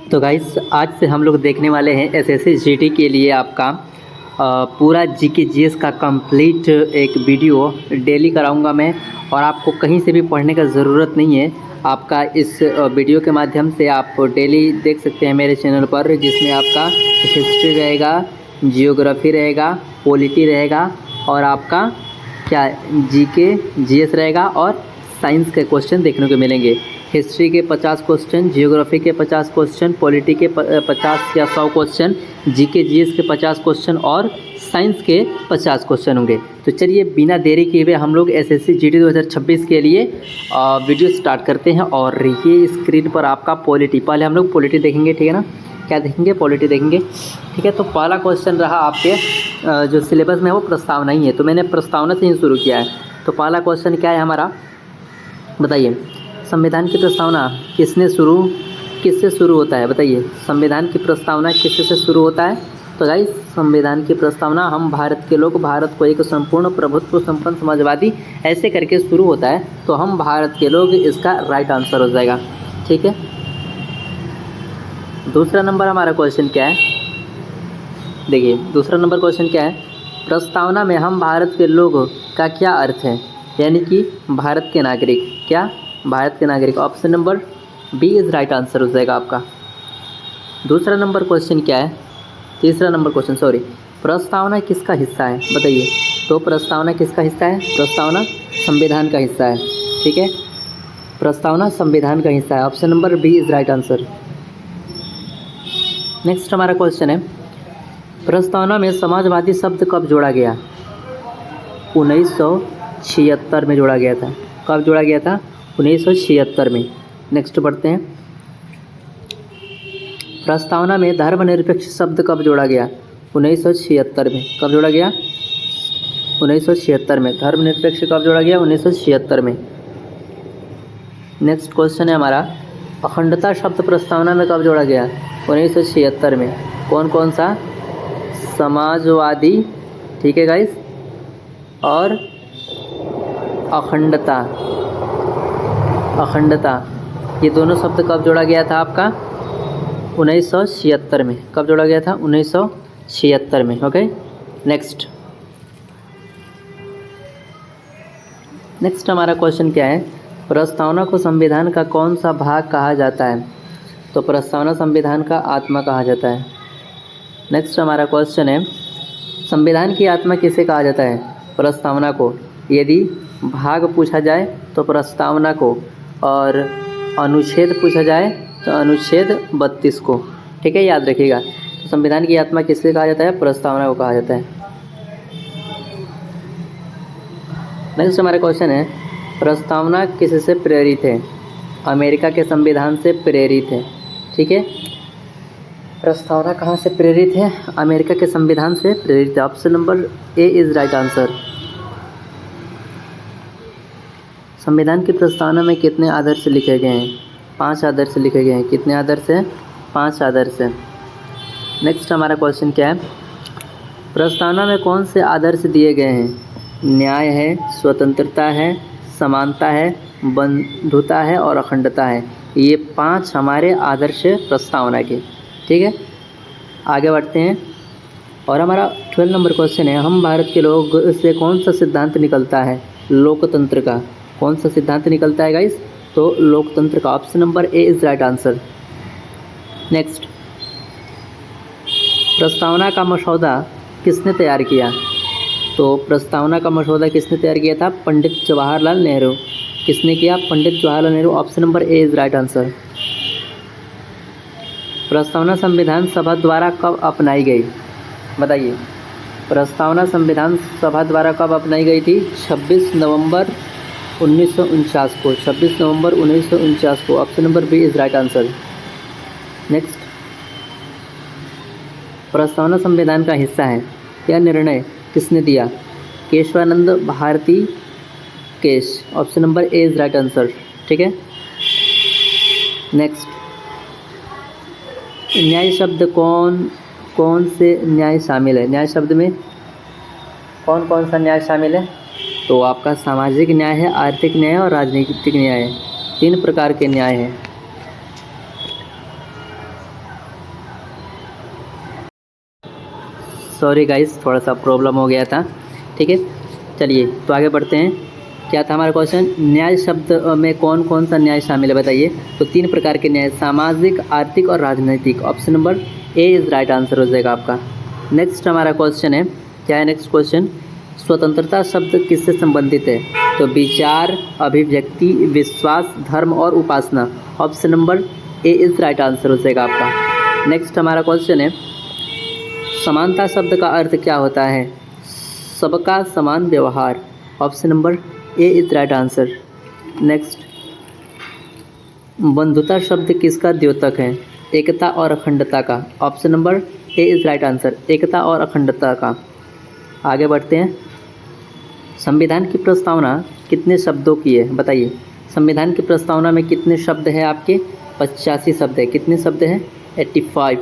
तो गाइस आज से हम लोग देखने वाले हैं एसएससी जीडी के लिए आपका पूरा जीके जीएस का कंप्लीट एक वीडियो डेली कराऊंगा मैं। और आपको कहीं से भी पढ़ने का ज़रूरत नहीं है। आपका इस वीडियो के माध्यम से आप डेली देख सकते हैं मेरे चैनल पर, जिसमें आपका हिस्ट्री रहेगा, जियोग्राफी रहेगा, पॉलिटी रहेगा और आपका क्या जीके जीएस रहेगा और साइंस के क्वेश्चन देखने को मिलेंगे। हिस्ट्री के 50 क्वेश्चन, जियोग्राफी के 50 क्वेश्चन, पॉलिटी के 50 या 100 क्वेश्चन, जीके जीएस के 50 क्वेश्चन और साइंस के 50 क्वेश्चन होंगे। तो चलिए बिना देरी किए हुए हम लोग एसएससी जीडी 2026 के लिए वीडियो स्टार्ट करते हैं। और ये स्क्रीन पर आपका पॉलिटी, पहले हम लोग पॉलिटी देखेंगे, ठीक है ना। क्या देखेंगे? पॉलिटी देखेंगे, ठीक है। तो पहला क्वेश्चन रहा आपके जो सिलेबस में है वो प्रस्तावना ही है, तो मैंने प्रस्तावना से ही शुरू किया है। तो पहला क्वेश्चन क्या है हमारा, बताइए। संविधान की प्रस्तावना किससे शुरू होता है? बताइए, संविधान की प्रस्तावना किससे शुरू होता है? तो गाइस, संविधान की प्रस्तावना हम भारत के लोग, भारत को एक संपूर्ण प्रभुत्व संपन्न समाजवादी ऐसे करके शुरू होता है। तो हम भारत के लोग, इसका राइट आंसर हो जाएगा, ठीक है। दूसरा नंबर हमारा क्वेश्चन क्या है, देखिए दूसरा नंबर क्वेश्चन क्या है। प्रस्तावना में हम भारत के लोग का क्या अर्थ है? यानी कि भारत के नागरिक, क्या भारत के नागरिक। Option number B is right answer हो जाएगा आपका। दूसरा नंबर क्वेश्चन क्या है, तीसरा नंबर क्वेश्चन सॉरी, प्रस्तावना किसका हिस्सा है? बताइए। तो प्रस्तावना किसका हिस्सा है? प्रस्तावना संविधान का हिस्सा है, ठीक है। प्रस्तावना संविधान का हिस्सा है। Option number B is right answer. Next हमारा क्वेश्चन है, प्रस्तावना में समाजवादी शब्द कब जोड़ा गया? 1976 में जोड़ा गया था। कब जोड़ा गया था? 1976 में। नेक्स्ट बढ़ते हैं, प्रस्तावना में धर्मनिरपेक्ष शब्द कब जोड़ा गया? 1976 में। कब जोड़ा गया? 1976 में। धर्मनिरपेक्ष कब जोड़ा गया? 1976 में। नेक्स्ट क्वेश्चन है हमारा, अखंडता शब्द प्रस्तावना में कब जोड़ा गया? 1976 में। कौन कौन सा? समाजवादी, ठीक है गाइस, और अखंडता, ये दोनों शब्द कब जोड़ा गया था आपका? 1976 में। कब जोड़ा गया था? 1976 में। ओके। नेक्स्ट हमारा क्वेश्चन क्या है, प्रस्तावना को संविधान का कौन सा भाग कहा जाता है? तो प्रस्तावना संविधान का आत्मा कहा जाता है। नेक्स्ट हमारा क्वेश्चन है, संविधान की आत्मा किसे कहा जाता है? प्रस्तावना को। यदि भाग पूछा जाए तो प्रस्तावना को, और अनुच्छेद पूछा जाए तो अनुच्छेद 32 को, ठीक है, याद रखिएगा। तो संविधान की आत्मा किसे कहा जाता है? प्रस्तावना को कहा जाता है। नेक्स्ट हमारा क्वेश्चन है, प्रस्तावना किससे प्रेरित है? अमेरिका के संविधान से प्रेरित है, ठीक है। प्रस्तावना कहाँ से प्रेरित है? अमेरिका के संविधान से प्रेरित है। Option number A is right answer. संविधान की प्रस्तावना में कितने आदर्श लिखे गए हैं? 5 आदर्श लिखे गए हैं। कितने आदर्श हैं? 5 आदर्श हैं। नेक्स्ट हमारा क्वेश्चन क्या है, प्रस्तावना में कौन से आदर्श दिए गए हैं? न्याय है, स्वतंत्रता है, समानता है, बंधुता है और अखंडता है। ये 5 हमारे आदर्श प्रस्तावना के, ठीक है। आगे बढ़ते हैं और हमारा 12 नंबर क्वेश्चन है, हम भारत के लोग से कौन सा सिद्धांत निकलता है? लोकतंत्र का। कौन सा सिद्धांत निकलता है गाइस? तो लोकतंत्र का। Option number A is right answer. Next, प्रस्तावना का मसौदा किसने तैयार किया? तो प्रस्तावना का मसौदा किसने तैयार किया था? पंडित जवाहरलाल नेहरू। किसने किया? Pandit Jawaharlal Nehru. Option number A is right answer. प्रस्तावना संविधान सभा द्वारा कब अपनाई गई? बताइए। प्रस्तावना संविधान सभा द्वारा कब अपनाई गई थी? 26 नवंबर 1949 को। 26 नवंबर 1949 को। Option number B is right answer. Next, प्रस्तावना संविधान का हिस्सा है, यह निर्णय किसने दिया? Kesavananda Bharati case. Option number A is right answer, ठीक है। नेक्स्ट, न्याय शब्द कौन से न्याय शामिल है? न्याय शब्द में कौन कौन सा न्याय शामिल है? तो आपका सामाजिक न्याय है, आर्थिक न्याय और राजनीतिक न्याय है। 3 प्रकार के न्याय हैं। सॉरी गाइस, थोड़ा सा प्रॉब्लम हो गया था। ठीक है, चलिए तो आगे बढ़ते हैं। क्या था हमारा क्वेश्चन, न्याय शब्द में कौन कौन सा न्याय शामिल है बताइए। तो 3 प्रकार के न्याय, सामाजिक, आर्थिक और राजनैतिक। Option number A is right answer हो जाएगा आपका। नेक्स्ट हमारा क्वेश्चन है, क्या है नेक्स्ट क्वेश्चन, स्वतंत्रता शब्द किससे संबंधित है। तो विचार, अभिव्यक्ति, विश्वास, धर्म और उपासना। Option number A is right answer हो जाएगा आपका। नेक्स्ट हमारा क्वेश्चन है, समानता शब्द का अर्थ क्या होता है। सबका समान व्यवहार। Option number A is right answer. Next, बंधुता शब्द किसका द्योतक है। एकता और अखंडता का। Option number A is right answer, एकता और अखंडता का। आगे बढ़ते हैं, संविधान की प्रस्तावना कितने शब्दों की है बताइए। संविधान की प्रस्तावना में कितने शब्द हैं आपके, 85 शब्द है। कितने शब्द हैं, 85।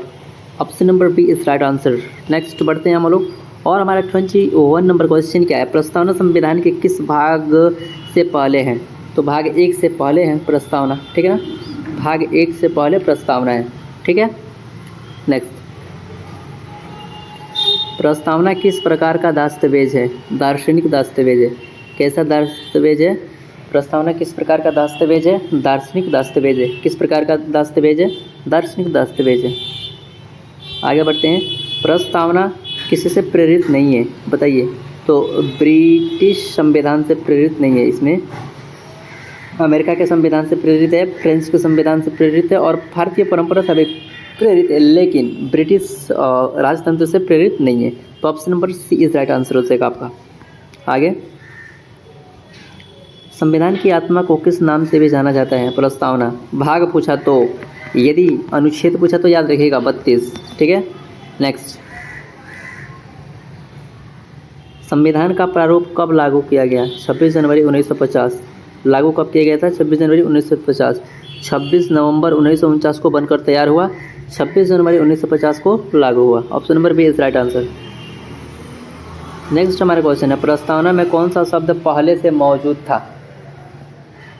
Option number B is right answer. Next बढ़ते हैं हम लोग, और हमारा 21 नंबर क्वेश्चन क्या है, प्रस्तावना संविधान के किस भाग से पहले हैं। तो भाग 1 से पहले है प्रस्तावना, ठीक है ना, भाग 1 से पहले प्रस्तावना है, ठीक है। नेक्स्ट, प्रस्तावना किस प्रकार का दस्तावेज है। दार्शनिक दस्तावेज है। कैसा दस्तावेज है, प्रस्तावना किस प्रकार का दस्तावेज है, दार्शनिक दस्तावेज है। किस प्रकार का दस्तावेज है, दार्शनिक दस्तावेज है। आगे बढ़ते हैं, प्रस्तावना किसी से प्रेरित नहीं है बताइए। तो ब्रिटिश संविधान से प्रेरित नहीं है, इसमें अमेरिका के संविधान से प्रेरित है, फ्रेंच के संविधान से प्रेरित है और भारतीय परंपरा से भी प्रेरित है, लेकिन ब्रिटिश राजतंत्र से प्रेरित नहीं है। तो option number C is right answer हो जाएगा आपका। आगे, संविधान की आत्मा को किस नाम से भी जाना जाता है। प्रस्तावना, भाग पूछा तो, यदि अनुच्छेद पूछा तो याद रखिएगा 32, ठीक है। नेक्स्ट, संविधान का प्रारूप कब लागू किया गया। 26 जनवरी 1950। लागू कब किया गया था, 26 जनवरी 1950। 26 नवंबर 1949 को बनकर तैयार हुआ, 26 जनवरी 1950 को लागू हुआ। Option number B is right answer. Next हमारा क्वेश्चन है, प्रस्तावना में कौन सा शब्द पहले से मौजूद था।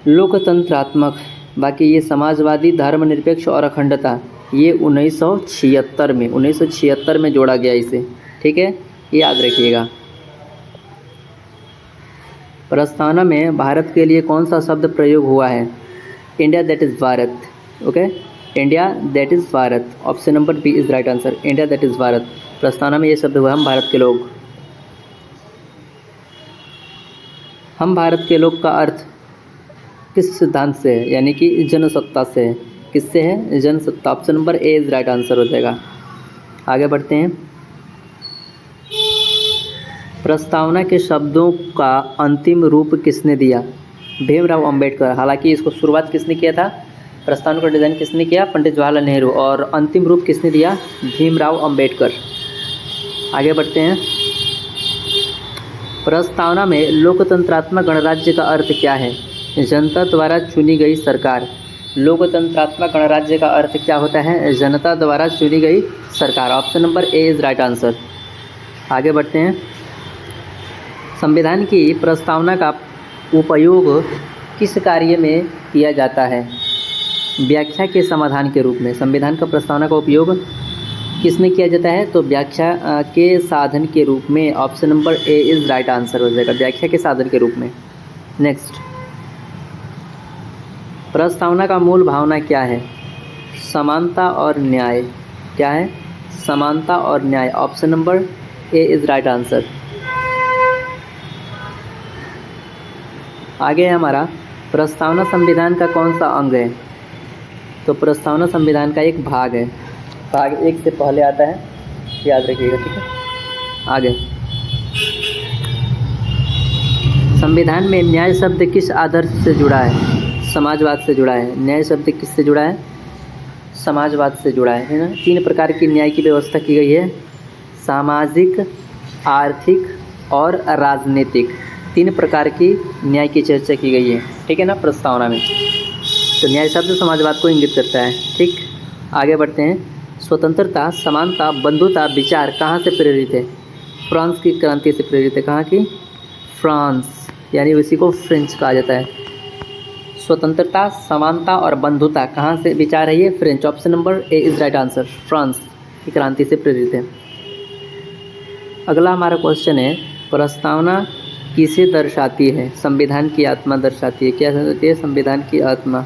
लोकतंत्रात्मक, बाकी ये समाजवादी, धर्मनिरपेक्ष और अखंडता, ये 1976 में जोड़ा गया इसे, ठीक है, याद रखिएगा। प्रस्तावना में भारत के लिए कौन सा शब्द प्रयोग हुआ है। India that is Bharat, okay, India that is Bharat. Option number B is right answer, India that is Bharat. प्रस्तावना में ये शब्द हुआ, हम भारत के लोग। हम भारत के लोग का अर्थ किस सिद्धांत से है, यानी कि जनसत्ता से है। किससे है, Jansatta. Option number A is right answer हो जाएगा। आगे बढ़ते हैं, प्रस्तावना के शब्दों का अंतिम रूप किसने दिया। भीमराव अंबेडकर। हालांकि इसको शुरुआत किसने किया था, प्रस्तावना का डिज़ाइन किसने किया, पंडित जवाहरलाल नेहरू, और अंतिम रूप किसने दिया, भीमराव अंबेडकर। आगे बढ़ते हैं, प्रस्तावना में लोकतंत्रात्मक गणराज्य का अर्थ क्या है। जनता द्वारा चुनी गई सरकार। लोकतंत्रात्मक गणराज्य का अर्थ क्या होता है, जनता द्वारा चुनी गई सरकार। Option number A is right answer. आगे बढ़ते हैं, संविधान की प्रस्तावना का उपयोग किस कार्य में किया जाता है। व्याख्या के समाधान के रूप में। संविधान का प्रस्तावना का उपयोग किसमें किया जाता है, तो व्याख्या के साधन के रूप में। Option number A is right answer हो जाएगा, व्याख्या के साधन के रूप में। नेक्स्ट, प्रस्तावना का मूल भावना क्या है। समानता और न्याय। क्या है, समानता और न्याय। Option number A is right answer. आगे है हमारा, प्रस्तावना संविधान का कौन सा अंग है। तो प्रस्तावना संविधान का एक भाग है, भाग 1 से पहले आता है, याद रखिएगा, ठीक है। आगे, संविधान में न्याय शब्द किस आदर्श से जुड़ा है। समाजवाद से जुड़ा है। न्याय शब्द किससे जुड़ा है, समाजवाद से जुड़ा है ना। 3 प्रकार की न्याय की व्यवस्था की गई है, सामाजिक, आर्थिक और राजनीतिक। 3 प्रकार की न्याय की चर्चा की गई है, ठीक है ना, प्रस्तावना में। तो न्याय शब्द समाजवाद को इंगित करता है, ठीक। आगे बढ़ते हैं, स्वतंत्रता, समानता, बंधुता विचार कहाँ से प्रेरित है। फ्रांस की क्रांति से प्रेरित है। कहाँ की, फ्रांस, यानी उसी को फ्रेंच कहा जाता है। स्वतंत्रता, समानता और बंधुता कहाँ से विचार है, ये French. Option number A is right answer, France की क्रांति से प्रेरित है। अगला हमारा क्वेश्चन है, प्रस्तावना किसे दर्शाती है? संविधान की आत्मा दर्शाती है। क्या दर्शाती है? संविधान की आत्मा।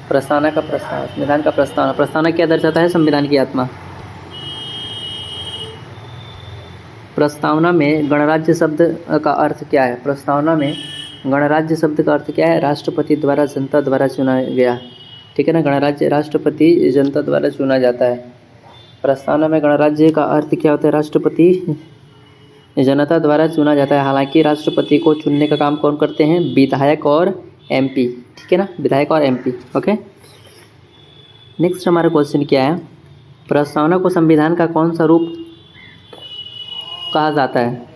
प्रस्तावना का प्रस्ताव, संविधान का प्रस्तावना। प्रस्तावना क्या दर्शाता है? संविधान की आत्मा। प्रस्तावना में गणराज्य शब्द का अर्थ क्या है? प्रस्तावना में गणराज्य शब्द का अर्थ क्या है? राष्ट्रपति द्वारा, जनता द्वारा चुना गया। ठीक है ना, गणराज्य राष्ट्रपति जनता द्वारा चुना जाता है। प्रस्तावना में गणराज्य का अर्थ क्या होता है? राष्ट्रपति जनता द्वारा चुना जाता है। हालांकि राष्ट्रपति को चुनने का काम कौन करते हैं? विधायक और एमपी। ठीक है ना, विधायक और एमपी। ओके, नेक्स्ट हमारा क्वेश्चन क्या है? प्रस्तावना को संविधान का कौन सा रूप कहा जाता है?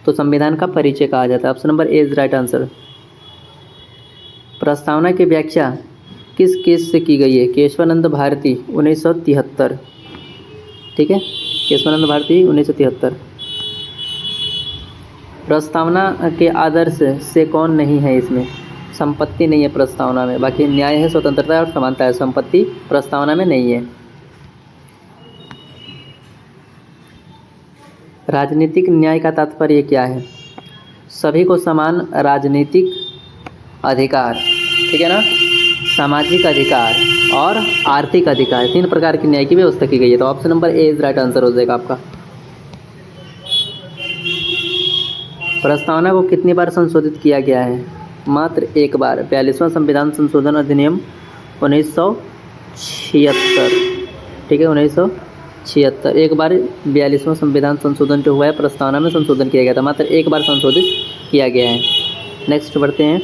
तो संविधान का परिचय कहा जाता है। Option number A is right answer. प्रस्तावना की व्याख्या किस केस से की गई है? केशवानंद भारती 1973। ठीक है, केशवानंद भारती 1973। प्रस्तावना के आदर्श से कौन नहीं है इसमें? संपत्ति नहीं है प्रस्तावना में, बाकी न्याय है, स्वतंत्रता है और समानता है। संपत्ति प्रस्तावना में नहीं है। राजनीतिक न्याय का तात्पर्य क्या है? सभी को समान राजनीतिक अधिकार, ठीक है ना, सामाजिक अधिकार और आर्थिक अधिकार, 3 प्रकार की न्याय की व्यवस्था की गई है। तो option number A is right answer हो जाएगा आपका। प्रस्तावना को कितनी बार संशोधित किया गया है? मात्र 1 बार। 42वां संविधान संशोधन अधिनियम 1976। ठीक है, 1976 एक बार 42वां संविधान संशोधन जो हुआ है प्रस्तावना में संशोधन किया गया था। मात्र 1 बार संशोधित किया गया है। नेक्स्ट बढ़ते हैं।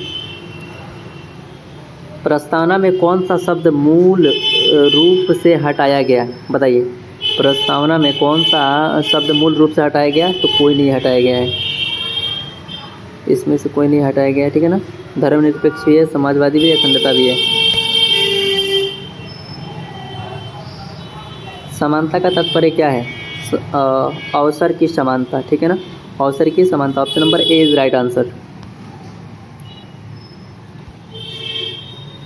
प्रस्तावना में कौन सा शब्द मूल रूप से हटाया गया? बताइए, प्रस्तावना में कौन सा शब्द मूल रूप से हटाया गया? तो कोई नहीं हटाया गया है, इसमें से कोई नहीं हटाया गया है। ठीक है ना, धर्मनिरपेक्ष भी है, समाजवादी भी है, अखंडता भी है। समानता का तात्पर्य क्या है? अवसर की समानता। ठीक है ना, अवसर की समानता। Option number A is right answer.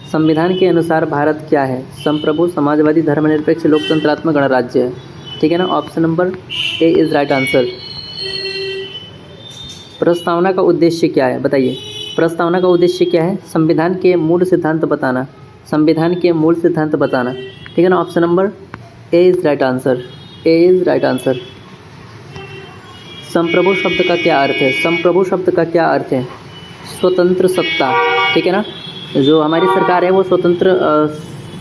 संविधान के अनुसार भारत क्या है? संप्रभु, समाजवादी, धर्मनिरपेक्ष, लोकतंत्रात्मक गणराज्य है। ठीक है ना, option number A is right answer. प्रस्तावना का उद्देश्य क्या है? बताइए, प्रस्तावना का उद्देश्य क्या है? संविधान के मूल सिद्धांत बताना। संविधान के मूल सिद्धांत बताना। ठीक है ना, option number A is right answer. A is right answer. संप्रभु शब्द का क्या अर्थ है? संप्रभु शब्द का क्या अर्थ है? स्वतंत्र सत्ता। ठीक है ना, जो हमारी सरकार है वो स्वतंत्र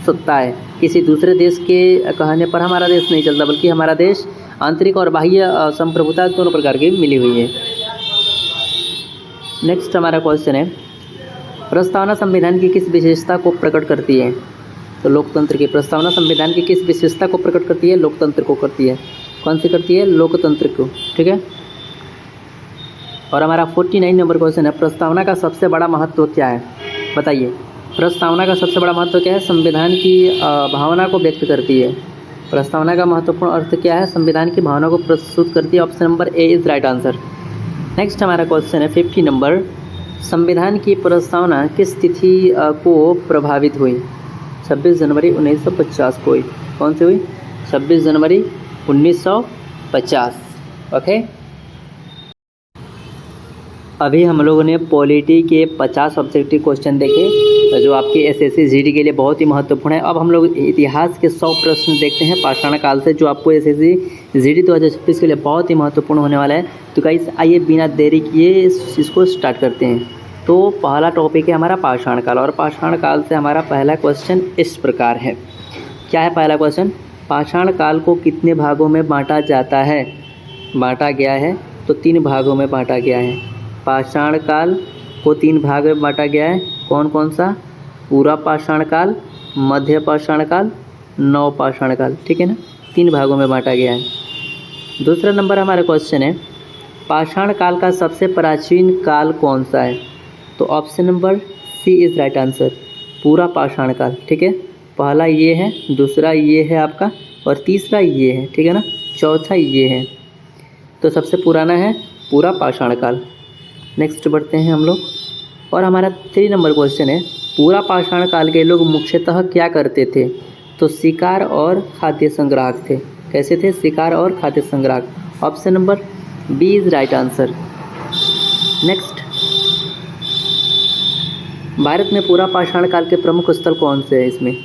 सत्ता है। किसी दूसरे देश के कहने पर हमारा देश नहीं चलता, बल्कि हमारा देश आंतरिक और बाह्य संप्रभुता दोनों प्रकार की मिली हुई है। नेक्स्ट हमारा क्वेश्चन है, प्रस्तावना संविधान की किस विशेषता को प्रकट करती है? तो लोकतंत्र की। प्रस्तावना संविधान की किस विशेषता को प्रकट करती है? लोकतंत्र को करती है। कौन सी करती है? लोकतंत्र को। ठीक है, और हमारा 49 नंबर क्वेश्चन है, प्रस्तावना का सबसे बड़ा महत्व क्या है? बताइए, प्रस्तावना का सबसे बड़ा महत्व क्या है? संविधान की भावना को व्यक्त करती है। प्रस्तावना का महत्वपूर्ण अर्थ क्या है? संविधान की भावना को प्रस्तुत करती है। Option number A is right answer. Next हमारा क्वेश्चन है 50 नंबर, संविधान की प्रस्तावना किस तिथि को प्रभावित हुई? 26 जनवरी 1950 को हुई। कौन सी हुई? 26 जनवरी 1950। ओके, अभी हम लोगों ने पॉलिटी के 50 ऑब्जेक्टिव क्वेश्चन देखे जो आपके एसएससी जीडी के लिए बहुत ही महत्वपूर्ण है। अब हम लोग इतिहास के 100 प्रश्न देखते हैं पाषाण काल से, जो आपको एसएससी जीडी 2026 के लिए बहुत ही महत्वपूर्ण होने वाला है। तो गाइस आइए बिना देरी किए इसको स्टार्ट करते हैं। तो पहला टॉपिक है हमारा पाषाण काल, और पाषाण काल से हमारा पहला क्वेश्चन इस प्रकार है। क्या है पहला क्वेश्चन? पाषाण काल को कितने भागों में बांटा जाता है? बांटा गया है तो 3 भागों में बांटा गया है। पाषाण काल को 3 भाग में बांटा गया है। कौन कौन सा? पूरा पाषाण काल, मध्य पाषाण काल, नव पाषाण काल। ठीक है ना, 3 भागों में बांटा गया है। दूसरा नंबर हमारा क्वेश्चन है, पाषाण काल का सबसे प्राचीन काल कौन सा है? तो option number C is right answer, पूरा पाषाण काल। ठीक है, पहला ये है, दूसरा ये है आपका, और तीसरा ये है। ठीक है ना, चौथा ये है। तो सबसे पुराना है पूरा पाषाण काल। नेक्स्ट बढ़ते हैं हम लोग, और हमारा 3 नंबर क्वेश्चन है, पूरा पाषाण काल के लोग मुख्यतः क्या करते थे? तो शिकार और खाद्य संग्राहक थे। कैसे थे? शिकार और खाद्य संग्राहक। Option number B is right answer. Next, Bharat में पूरा पाषाण काल के प्रमुख स्थल कौन से हैं इसमें?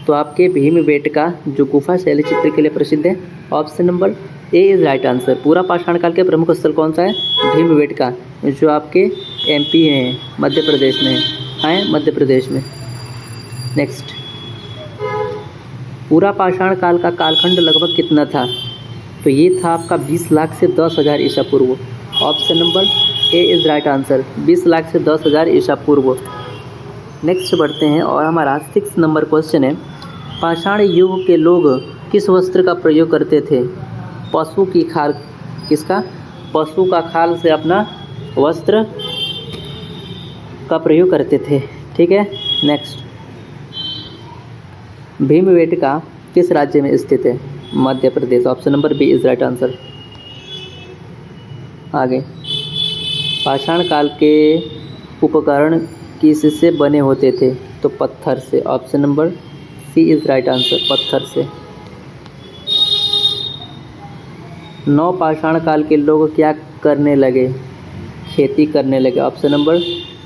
तो आपके भीमबेटका जो गुफा शैली चित्र के लिए प्रसिद्ध है। Option number A is right answer. पूरा पाषाण काल के प्रमुख स्थल कौन सा है? भीमबेटका, जो आपके एमपी में है, मध्य प्रदेश में है, मध्य प्रदेश में। नेक्स्ट, पूरा पाषाण काल का कालखंड लगभग कितना था? तो ये था आपका 20 लाख से 10,000 ईसा पूर्व। Option number A is right answer, 20 lakh से 10,000 ईसा पूर्व। नेक्स्ट बढ़ते हैं और हमारा 6 नंबर क्वेश्चन है, पाषाण युग के लोग किस वस्त्र का प्रयोग करते थे? पशु की खाल, किसका? पशु का खाल से अपना वस्त्र का प्रयोग करते थे। ठीक है। नेक्स्ट, भीमबेटका किस राज्य में स्थित है? Madhya Pradesh. Option number B is right answer. आगे, पाषाण काल के उपकरण किससे बने होते थे? तो पत्थर से। Option number C is right answer, पत्थर से। नव पाषाण काल के लोग क्या करने लगे? खेती करने लगे। Option number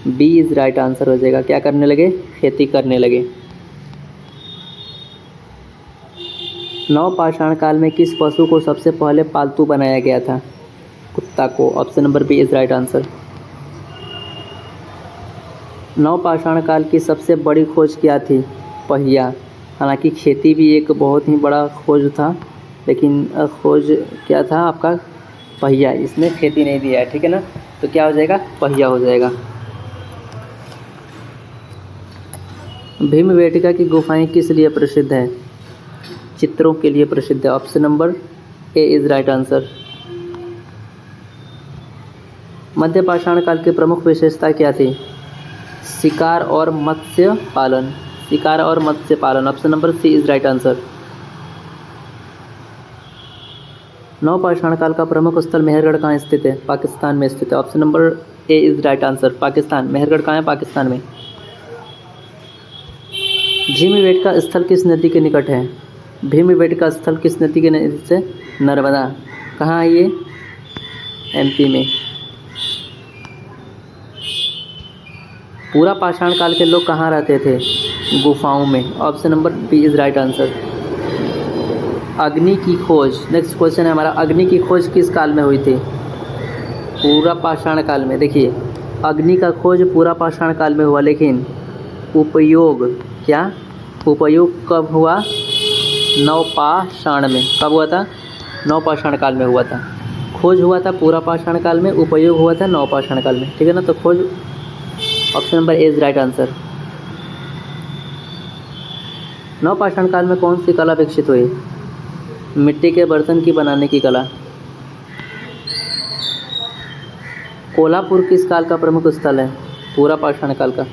B is right answer हो जाएगा। क्या करने लगे? खेती करने लगे। नव पाषाण काल में किस पशु को सबसे पहले पालतू बनाया गया था? कुत्ता को। Option number B is right answer. नव पाषाण काल की सबसे बड़ी खोज क्या थी? पहिया। हालांकि खेती भी एक बहुत ही बड़ा खोज था, लेकिन खोज क्या था आपका? पहिया। इसमें खेती नहीं दिया है, ठीक है ना, तो क्या हो जाएगा? पहिया हो जाएगा। भीमबेटका की गुफाएं किस लिए प्रसिद्ध है? चित्रों के लिए प्रसिद्ध है। Option number A is right answer. मध्य पाषाण काल की प्रमुख विशेषता क्या थी? शिकार और मत्स्य पालन। शिकार और मत्स्य पालन। Option number C is right answer. नव पाषाण काल का प्रमुख स्थल मेहरगढ़ कहाँ स्थित है? पाकिस्तान में स्थित है। Option number A is right answer, Pakistan. Mehrgarh कहाँ है? पाकिस्तान में। भीमबेटका स्थल किस नदी के निकट है? भीमबेटका स्थल किस नदी के निकट से? नर्मदा। कहाँ है ये? एमपी में। पूरा पाषाण काल के लोग कहाँ रहते थे? गुफाओं में। Option number B is right answer. अग्नि की खोज, नेक्स्ट क्वेश्चन है हमारा, अग्नि की खोज किस काल में हुई थी? पूरा पाषाण काल में। देखिए, अग्नि का खोज पूरा पाषाण काल में हुआ, लेकिन उपयोग क्या? उपयोग कब हुआ? नवपाषाण में। कब हुआ था? नवपाषाण काल में हुआ था। खोज हुआ था पूरा पाषाण काल में, उपयोग हुआ था नवपाषाण काल में, ठीक है ना। तो खोज, option number A is right answer. नवपाषाण काल में कौन सी कला विकसित हुई? मिट्टी के बर्तन की बनाने की कला। कोल्हापुर किस काल का प्रमुख स्थल है? पूरा पाषाण काल का।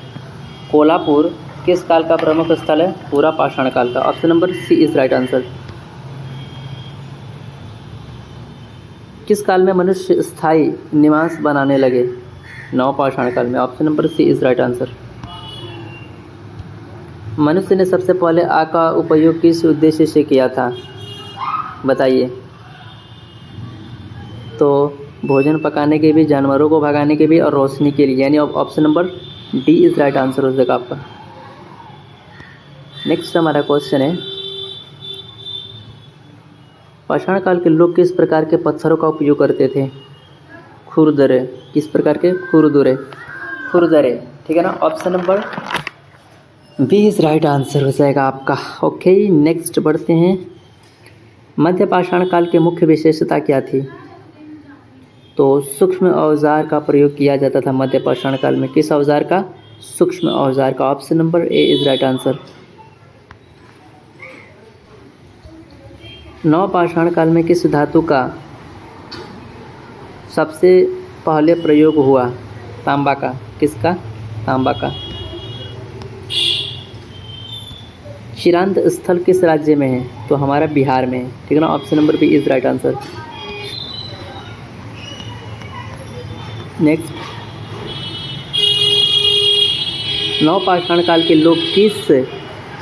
कोल्हापुर किस काल का प्रमुख स्थल है? पूरा पाषाण काल का। Option number C is right answer. किस काल में मनुष्य स्थायी निवास बनाने लगे? नवपाषाण काल में। Option number C is right answer. मनुष्य ने सबसे पहले आग का उपयोग किस उद्देश्य से किया था? बताइए। तो भोजन पकाने के भी, जानवरों को भगाने के भी, और रोशनी के लिए, यानी option number D is right answer हो जाएगा आपका। नेक्स्ट हमारा क्वेश्चन है, पाषाण काल के लोग किस प्रकार के पत्थरों का उपयोग करते थे? खुरदरे। किस प्रकार के? खुरदुरे, खुरदरे, ठीक है ना। Option number B is right answer हो जाएगा आपका। ओके, नेक्स्ट बढ़ते हैं। मध्य पाषाण काल की मुख्य विशेषता क्या थी? तो सूक्ष्म औजार का प्रयोग किया जाता था मध्य पाषाण काल में। किस औजार का? सूक्ष्म औजार का। Option number A is right answer. नव पाषाण काल में किस धातु का सबसे पहले प्रयोग हुआ? तांबा का। किसका? तांबा का। चिरांत स्थल किस राज्य में है? तो हमारा बिहार में है, ठीक है ना। Option number B is right answer. Next, नव पाषाण काल के लोग किस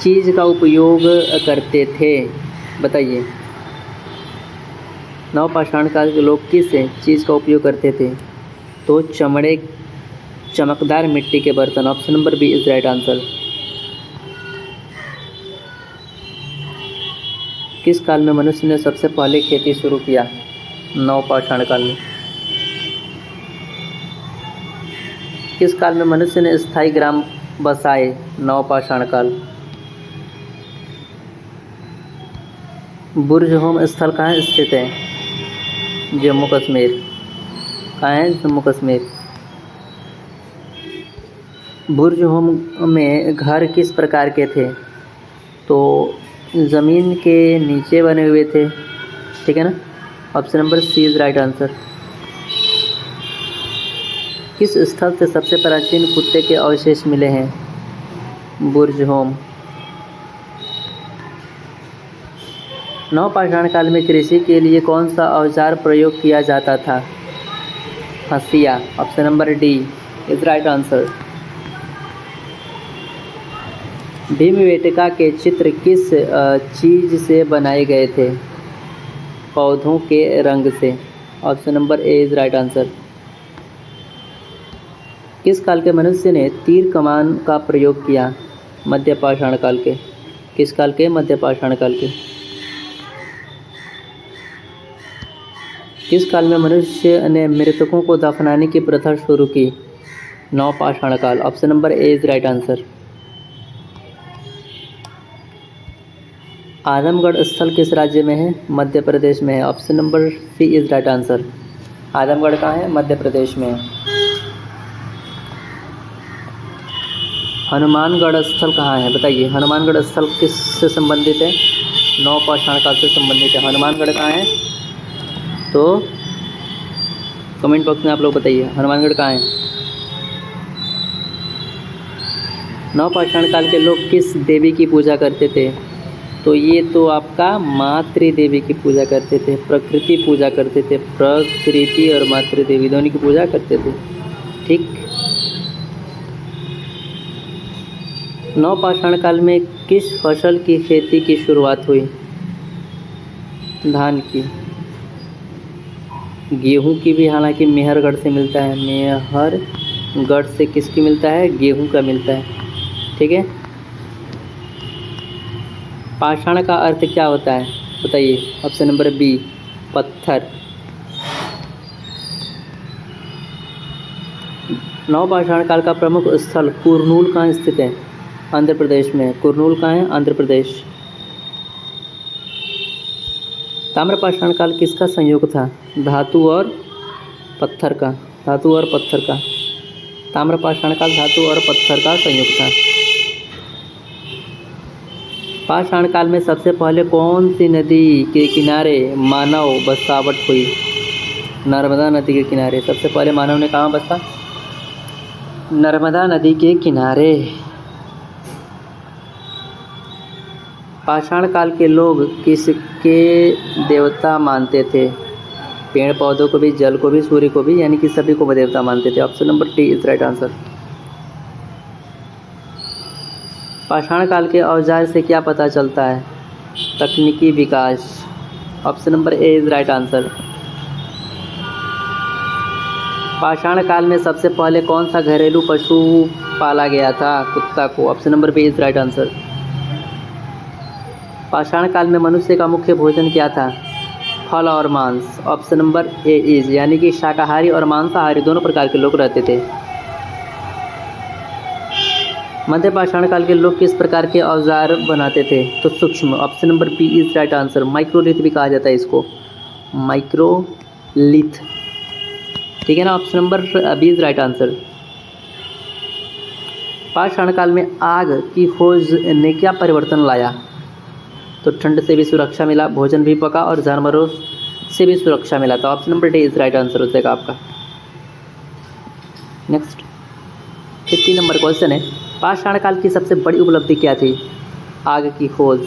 चीज़ का उपयोग करते थे? बताइए। नवपाषाण काल के लोग किस चीज़ का उपयोग करते थे? तो चमड़े, चमकदार मिट्टी के बर्तन। Option number B is right answer. किस काल में मनुष्य ने सबसे पहले खेती शुरू किया? नवपाषाण काल में। किस काल में मनुष्य ने स्थायी ग्राम बसाए? नवपाषाण काल। बुर्ज होम स्थल कहाँ स्थित है? जम्मू कश्मीर। कहाँ है? जम्मू कश्मीर। बुर्ज होम में घर किस प्रकार के थे? तो ज़मीन के नीचे बने हुए थे, ठीक है ना। Option number C is right answer. किस स्थल से सबसे प्राचीन कुत्ते के अवशेष मिले हैं? बुर्ज होम। नवपाषाण काल में कृषि के लिए कौन सा औजार प्रयोग किया जाता था? हंसिया। Option number D is right answer. Bhimbetka के चित्र किस चीज़ से बनाए गए थे? पौधों के रंग से। Option number A is right answer. किस काल के मनुष्य ने तीर कमान का प्रयोग किया? मध्यपाषाण काल के। किस काल के? मध्यपाषाण काल के। किस काल में मनुष्य ने मृतकों को दफनाने की प्रथा शुरू की? नवपाषाण काल। Option number A is right answer. Adamgarh स्थल किस राज्य में है? मध्य प्रदेश में है। Option number C is right answer. Adamgarh कहाँ है? मध्य प्रदेश में है। हनुमानगढ़ स्थल कहाँ है? बताइए, हनुमानगढ़ स्थल किस से संबंधित है? नवपाषाण काल से संबंधित है। हनुमानगढ़ कहाँ है? तो कमेंट बॉक्स में आप लोग बताइए, हनुमानगढ़ कहाँ है? नवपाषाण काल के लोग किस देवी की पूजा करते थे? तो ये तो आपका मातृ देवी की पूजा करते थे, प्रकृति पूजा करते थे। प्रकृति और मातृ देवी दोनों की पूजा करते थे, ठीक। नवपाषाण काल में किस फसल की खेती की शुरुआत हुई? धान की। गेहूं की भी हालांकि मेहरगढ़ से मिलता है। मेहरगढ़ से किसकी मिलता है? गेहूं का मिलता है, ठीक है। पाषाण का अर्थ क्या होता है? बताइए। ऑप्शन नंबर बी पत्थर। नवपाषाण काल का प्रमुख स्थल कुरनूल कहाँ स्थित है? आंध्र प्रदेश में। कुरनूल कहाँ है? आंध्र प्रदेश। ताम्रपाषाण काल किसका संयोग था? धातु और पत्थर का। धातु और पत्थर का। ताम्रपाषाण काल धातु और पत्थर का संयोग था। पाषाण काल में सबसे पहले कौन सी नदी के किनारे मानव बसावट हुई? नर्मदा नदी के किनारे। सबसे पहले मानव ने कहाँ बसा? नर्मदा नदी के किनारे। पाषाण काल के लोग किसके देवता मानते थे? पेड़ पौधों को भी, जल को भी, सूर्य को भी, यानी कि सभी को देवता मानते थे। Option number D is right answer. पाषाण काल के औजार से क्या पता चलता है? तकनीकी विकास। Option number A is right answer. पाषाण काल में सबसे पहले कौन सा घरेलू पशु पाला गया था? कुत्ता को। Option number B is right answer. पाषाण काल में मनुष्य का मुख्य भोजन क्या था? फल और मांस। ऑप्शन नंबर ए इज, यानी कि शाकाहारी और मांसाहारी दोनों प्रकार के लोग रहते थे। मध्य पाषाण काल के लोग किस प्रकार के औजार बनाते थे? तो सूक्ष्म। Option number B is right answer. Microlith भी कहा जाता है इसको, माइक्रोलिथ, ठीक है ना। Option number B is right answer. पाषाण काल में आग की खोज ने क्या परिवर्तन लाया? तो ठंड से भी सुरक्षा मिला, भोजन भी पका और जानवरों से भी सुरक्षा मिला। तो option number D is right answer हो जाएगा आपका। नेक्स्ट 50 नंबर क्वेश्चन है, पाषाण काल की सबसे बड़ी उपलब्धि क्या थी? आग की खोज।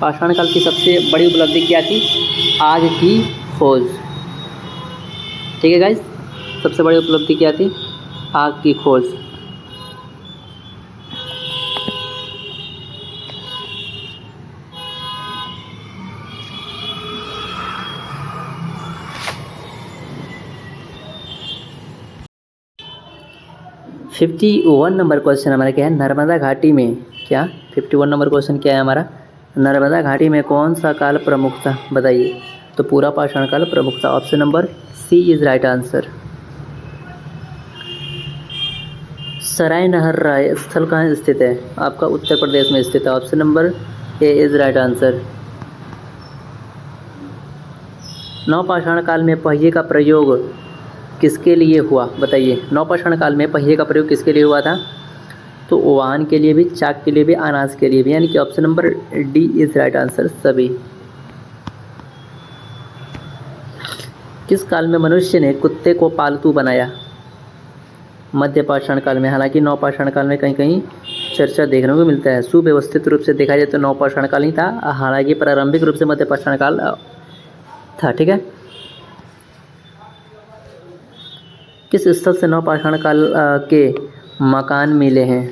पाषाण काल की सबसे बड़ी उपलब्धि क्या थी? आग की खोज, ठीक है गाइस। सबसे बड़ी उपलब्धि क्या थी? आग की खोज। 51 नंबर क्वेश्चन हमारा क्या है, नर्मदा घाटी में क्या 51 नंबर क्वेश्चन क्या है हमारा, नर्मदा घाटी में कौन सा काल प्रमुख था, बताइए। तो पूरा पाषाण काल प्रमुख था। Option number C is right answer. Sarai Nahar Rai स्थल कहाँ स्थित है, आपका उत्तर प्रदेश में स्थित है। Option number A is right answer. नवपाषाण काल में पहिए का प्रयोग किसके लिए हुआ, बताइए। नवपाषाण काल में पहिए का प्रयोग किसके लिए हुआ था, तो वाहन के लिए भी, चाक के लिए भी, अनाज के लिए भी, यानी कि option number D is right answer सभी। किस काल में मनुष्य ने कुत्ते को पालतू बनाया, मध्य पाषाण काल में। हालांकि नवपाषाण काल में कहीं कहीं चर्चा देखने को मिलता है। सुव्यवस्थित रूप से देखा जाए तो नवपाषाण काल ही था, हालांकि प्रारंभिक रूप से मध्य पाषाण काल था। ठीक है। किस स्थल से नवपाषाण काल के मकान मिले हैं,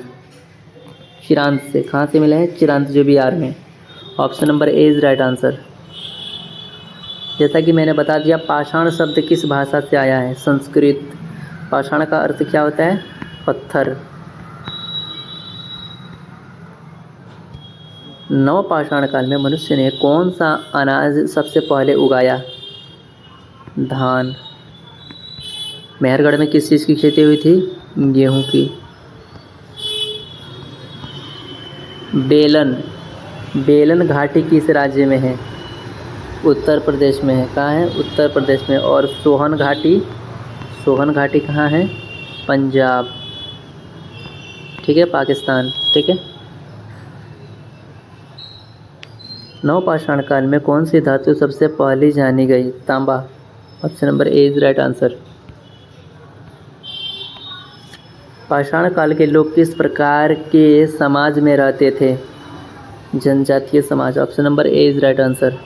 चिरांत से। कहाँ से मिले हैं, चिरांत, जो बिहार में। Option number A is right answer. जैसा कि मैंने बता दिया, पाषाण शब्द किस भाषा से आया है, संस्कृत। पाषाण का अर्थ क्या होता है, पत्थर। नवपाषाण काल में मनुष्य ने कौन सा अनाज सबसे पहले उगाया, धान। मेहरगढ़ में किस चीज़ की खेती हुई थी, गेहूं की। बेलन घाटी किस राज्य में है, उत्तर प्रदेश में है। कहाँ है, उत्तर प्रदेश में। और सोहन घाटी कहाँ है, पंजाब। ठीक है, पाकिस्तान। ठीक है। नवपाषाण काल में कौन सी धातु सबसे पहले जानी गई, तांबा। Option number A is right answer. पाषाण काल के लोग किस प्रकार के समाज में रहते थे, जनजातीय समाज। Option number A is right answer.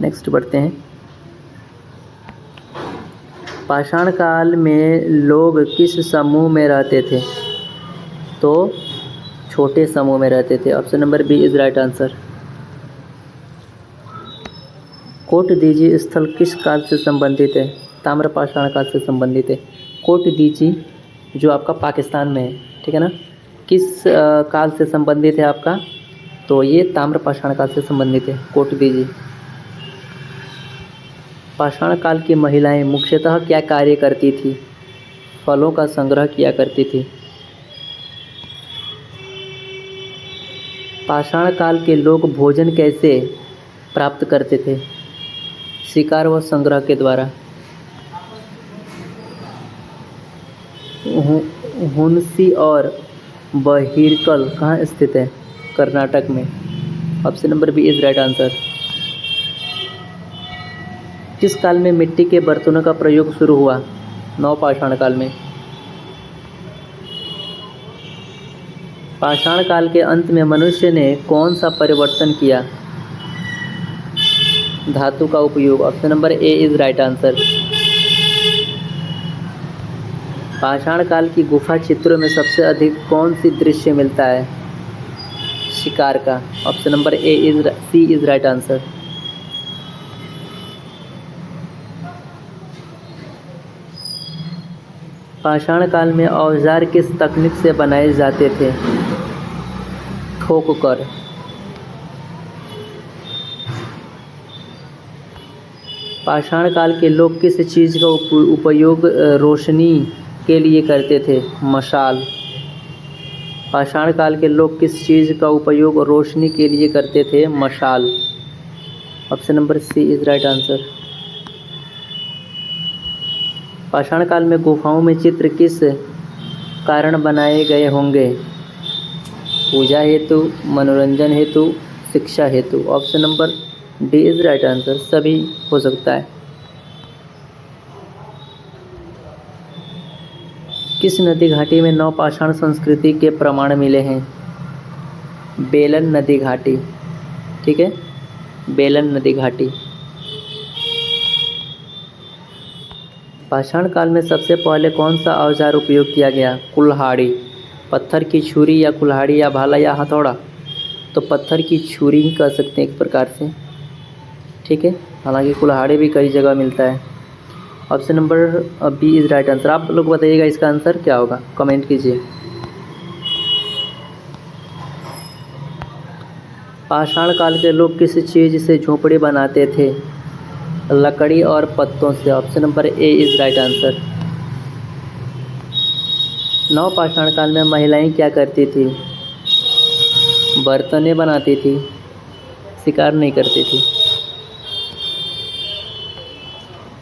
Next बढ़ते हैं। पाषाण काल में लोग किस समूह में रहते थे, तो छोटे समूह में रहते थे। Option number B is right answer. Kot Diji स्थल किस काल से संबंधित है, ताम्रपाषाण काल से संबंधित है। कोटदीजी जो आपका पाकिस्तान में है, ठीक है ना, किस काल से संबंधित है आपका, तो ये ताम्रपाषाण काल से संबंधित है, कोटदीजी। पाषाण काल की महिलाएं मुख्यतः क्या कार्य करती थी, फलों का संग्रह किया करती थी। पाषाण काल के लोग भोजन कैसे प्राप्त करते थे, शिकार व संग्रह के द्वारा। हुंसी और बहिरकल कहाँ स्थित है, कर्नाटक में। Option number B is right answer. किस काल में मिट्टी के बर्तनों का प्रयोग शुरू हुआ, नवपाषाण काल में। पाषाण काल के अंत में मनुष्य ने कौन सा परिवर्तन किया, धातु का उपयोग। Option number A is right answer. पाषाण काल की गुफा चित्रों में सबसे अधिक कौन सी दृश्य मिलता है, शिकार का। Option number C is right answer. पाषाण काल में औजार किस तकनीक से बनाए जाते थे, ठोक कर। पाषाण काल के लोग किस चीज़ का उपयोग रोशनी के लिए करते थे, मशाल। पाषाण काल के लोग किस चीज़ का उपयोग रोशनी के लिए करते थे, मशाल। Option number C is right answer. पाषाण काल में गुफाओं में चित्र किस कारण बनाए गए होंगे, पूजा हेतु, मनोरंजन हेतु, शिक्षा हेतु। Option number D is right answer, सभी हो सकता है। किस नदी घाटी में नवपाषाण संस्कृति के प्रमाण मिले हैं, बेलन नदी घाटी। ठीक है, बेलन नदी घाटी। पाषाण काल में सबसे पहले कौन सा औजार उपयोग किया गया, कुल्हाड़ी। पत्थर की छुरी या कुल्हाड़ी या भाला या हथौड़ा, तो पत्थर की छुरी ही कह सकते हैं एक प्रकार से। ठीक है, हालांकि कुल्हाड़ी भी कई जगह मिलता है। Option number B is right answer. आप लोग बताइएगा इसका आंसर क्या होगा, कमेंट कीजिए। पाषाण काल के लोग किस चीज़ से झोपड़ी बनाते थे? लकड़ी और पत्तों से। Option number A is right answer. नवपाषाण काल में महिलाएं क्या करती थी? बर्तनें बनाती थी, शिकार नहीं करती थी।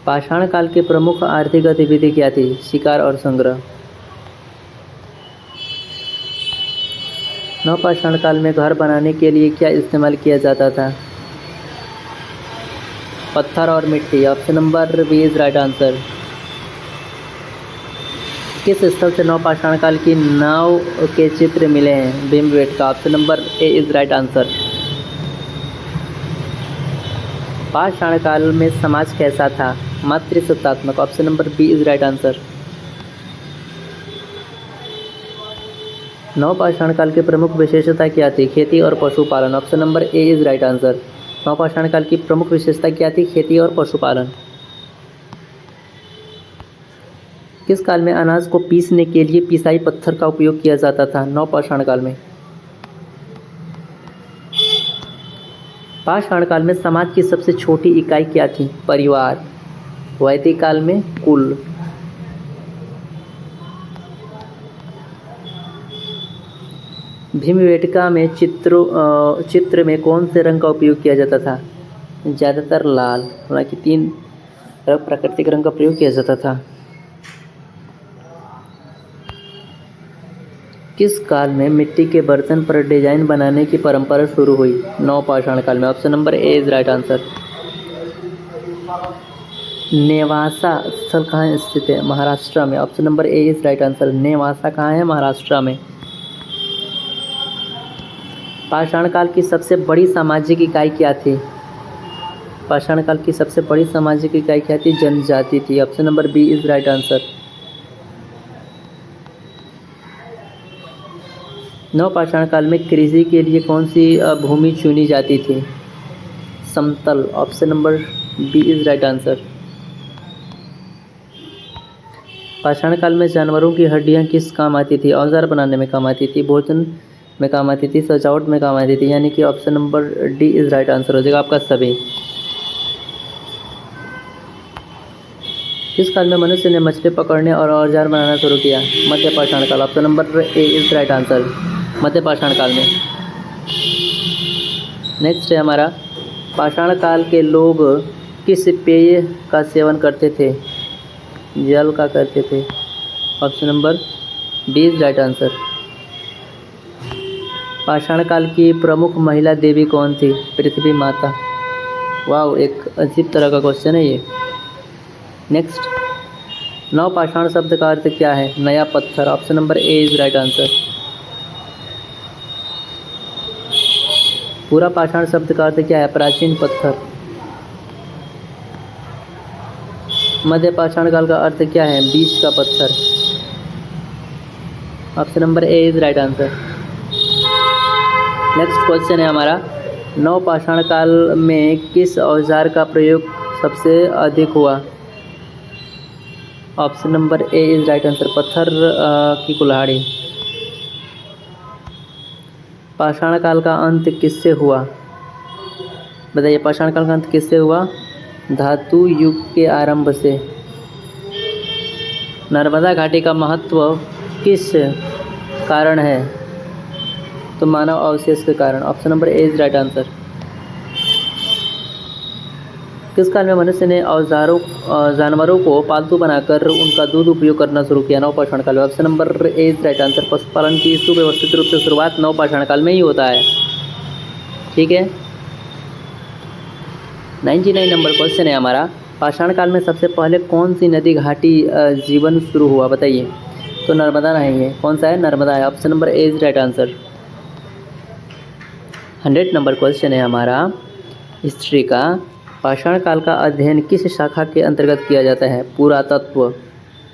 पाषाण काल की प्रमुख आर्थिक गतिविधि क्या थी? शिकार और संग्रह। नवपाषाण काल में घर बनाने के लिए क्या इस्तेमाल किया जाता था? पत्थर और मिट्टी। Option number B is right answer. किस स्थल से नवपाषाण काल की नाव के चित्र मिले हैं? Bhimbetka. Option number A is right answer. पाषाण काल में समाज कैसा था? मातृसत्तात्मक। Option number B is right answer. नवपाषाण काल की प्रमुख विशेषता क्या थी? खेती और पशुपालन। Option number A is right answer. नवपाषाण काल की प्रमुख विशेषता क्या थी? खेती और पशुपालन। किस काल में अनाज को पीसने के लिए पिसाई पत्थर का उपयोग किया जाता था? नवपाषाण काल में। पाषाण काल में समाज की सबसे छोटी इकाई क्या थी? परिवार। वैदिक काल में कुल। भीमबेटका में चित्र में कौन से रंग का उपयोग किया जाता था? ज़्यादातर लाल, हालांकि 3 प्राकृतिक रंग का प्रयोग किया जाता था। किस काल में मिट्टी के बर्तन पर डिजाइन बनाने की परंपरा शुरू हुई? नवपाषाण काल में। Option number A is right answer. Nevasa स्थल कहाँ स्थित है? महाराष्ट्र में। Option number A is right answer. Nevasa कहाँ है? महाराष्ट्र में। पाषाण काल की सबसे बड़ी सामाजिक इकाई क्या थी? पाषाण काल की सबसे बड़ी सामाजिक इकाई क्या थी? जनजाति थी। Option number B is right answer. नवपाषाण काल में कृषि के लिए कौन सी भूमि चुनी जाती थी? समतल। Option number B is right answer. पाषाण काल में जानवरों की हड्डियां किस काम आती थी? औजार बनाने में काम आती थी, भोजन में काम आती थी, सजावट में काम आती थी, यानी कि option number D is right answer हो जाएगा आपका सभी। किस काल में मनुष्य ने मछली पकड़ने और औजार बनाना शुरू किया? मध्य पाषाण काल। Option number A is right answer. मध्य पाषाण काल में। नेक्स्ट है हमारा, पाषाण काल के लोग किस पेय का सेवन करते थे? जल का करते थे। Option number D is right answer. पाषाण काल की प्रमुख महिला देवी कौन थी? पृथ्वी माता। वाह, एक अजीब तरह का क्वेश्चन है ये। नेक्स्ट, नवपाषाण शब्द का अर्थ क्या है? नया पत्थर। Option number A is right answer. पूरा पाषाण शब्द का अर्थ क्या है? प्राचीन पत्थर। मध्य पाषाण काल का अर्थ क्या है? बीच का पत्थर। Option number A is right answer. Next question है हमारा, नवपाषाण काल में किस औजार का प्रयोग सबसे अधिक हुआ? Option number A is right answer. पत्थर की कुल्हाड़ी। पाषाण काल का अंत किससे हुआ? बताइए, पाषाण काल का अंत किससे हुआ? धातु युग के आरंभ से। नर्मदा घाटी का महत्व किस कारण है? तो मानव अवशेष के कारण। Option number A is right answer. किस काल में मनुष्य ने जानवरों को पालतू बनाकर उनका दूध उपयोग करना शुरू किया? नवपाषाण काल में। Option number A is right answer. पशुपालन की सुव्यवस्थित रूप से शुरुआत नवपाषाण काल में ही होता है। ठीक है। 99 नंबर क्वेश्चन है हमारा, पाषाण काल में सबसे पहले कौन सी नदी घाटी जीवन शुरू हुआ? बताइए। तो नर्मदा नहीं है। कौन सा है? नर्मदा है। Option number A is right answer. 100 number question है हमारा, हिस्ट्री का, पाषाण काल का अध्ययन किस शाखा के अंतर्गत किया जाता है? पुरातत्व।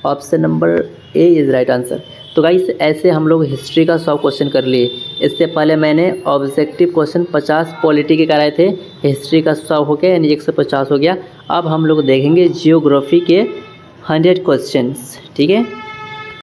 Option number A is right answer. तो गाइस ऐसे हम लोग हिस्ट्री का 100 क्वेश्चन कर लिए। इससे पहले मैंने ऑब्जेक्टिव क्वेश्चन 50 पॉलिटी के कराए थे, हिस्ट्री का 100 हो गया यानी 150 हो गया। अब हम लोग देखेंगे जियोग्राफी के 100 क्वेश्चंस, ठीक है।